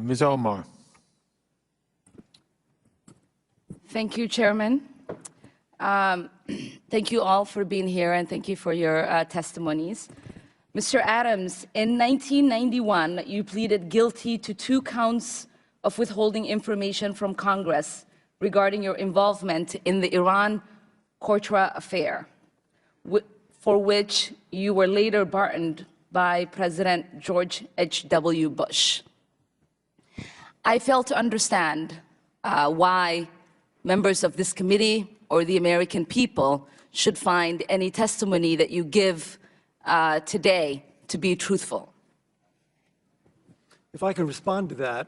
Ms. Omar. Thank you, Chairman. Thank you all for being here, and thank you for your testimonies. Mr. Adams, in 1991, you pleaded guilty to 2 counts of withholding information from Congress regarding your involvement in the Iran-Contra affair, for which you were later pardoned by President George H.W. Bush. I fail to understand why members of this committee or the American people should find any testimony that you give today to be truthful. If I can respond to that.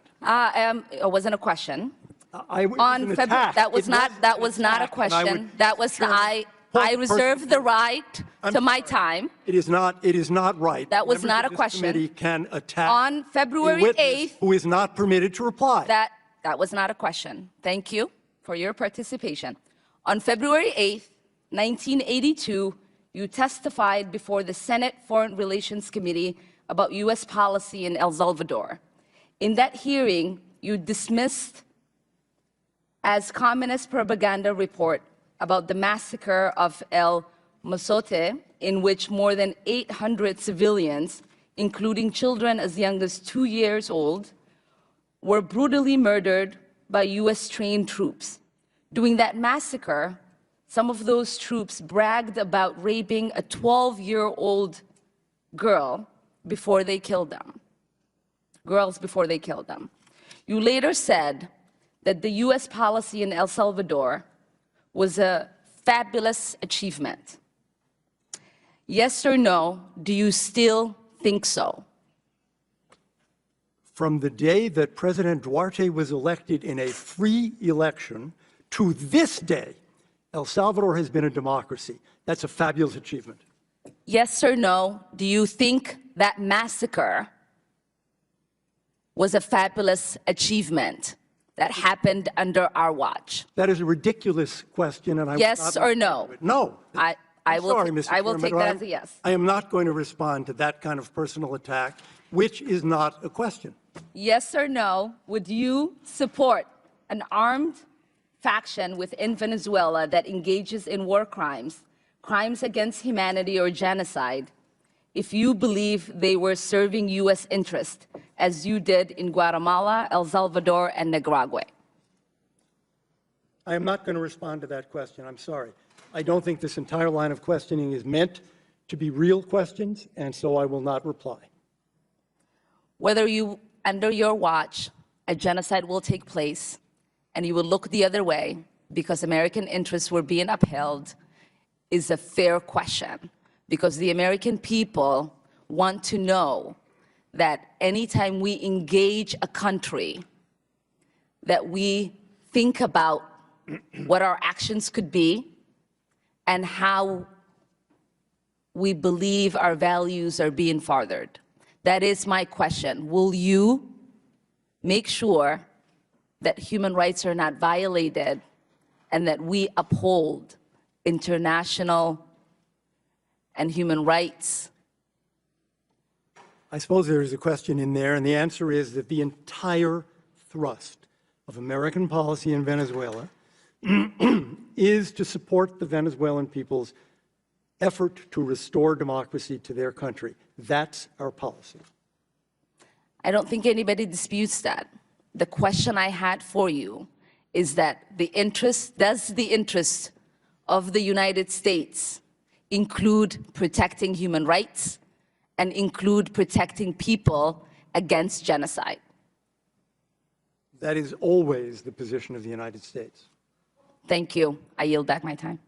It wasn't a question. That was not a question. That was I reserve the right to my time. It is not right. That was not a question. Committee can attack on February 8th, who is not permitted to reply. That was not a question. Thank you for your participation. On February 8th, 1982, you testified before the Senate Foreign Relations Committee about U.S. policy in El Salvador. In that hearing, you dismissed as communist propaganda report about the massacre of El Mozote, in which more than 800 civilians, including children as young as 2 years old, were brutally murdered by U.S.-trained troops. During that massacre, some of those troops bragged about raping a 12-year-old girl before they killed them. Girls before they killed them. You later said that the U.S. policy in El Salvador was a fabulous achievement. Yes or no, do you still think so? From the day that President Duarte was elected in a free election to this day, El Salvador has been a democracy. That's a fabulous achievement. Yes or no, do you think that massacre was a fabulous achievement that happened under our watch? That is a ridiculous question, and I yes or no? No. I will take that as a yes. I am not going to respond to that kind of personal attack, which is not a question. Yes or no, would you support an armed faction within Venezuela that engages in war crimes, crimes against humanity or genocide, if you believe they were serving U.S. interest, as you did in Guatemala, El Salvador, and Nicaragua? I am not going to respond to that question. I'm sorry. I don't think this entire line of questioning is meant to be real questions, and so I will not reply. Whether under your watch, a genocide will take place, and you will look the other way because American interests were being upheld, is a fair question, because the American people want to know that anytime we engage a country, that we think about what our actions could be and how we believe our values are being furthered. That is my question. Will you make sure that human rights are not violated and that we uphold international and human rights? I suppose there is a question in there, and the answer is that the entire thrust of American policy in Venezuela is to support the Venezuelan people's effort to restore democracy to their country. That's our policy. I don't think anybody disputes that. The question I had for you is that does the interest of the United States include protecting human rights and include protecting people against genocide? That is always the position of the United States. Thank you. I yield back my time.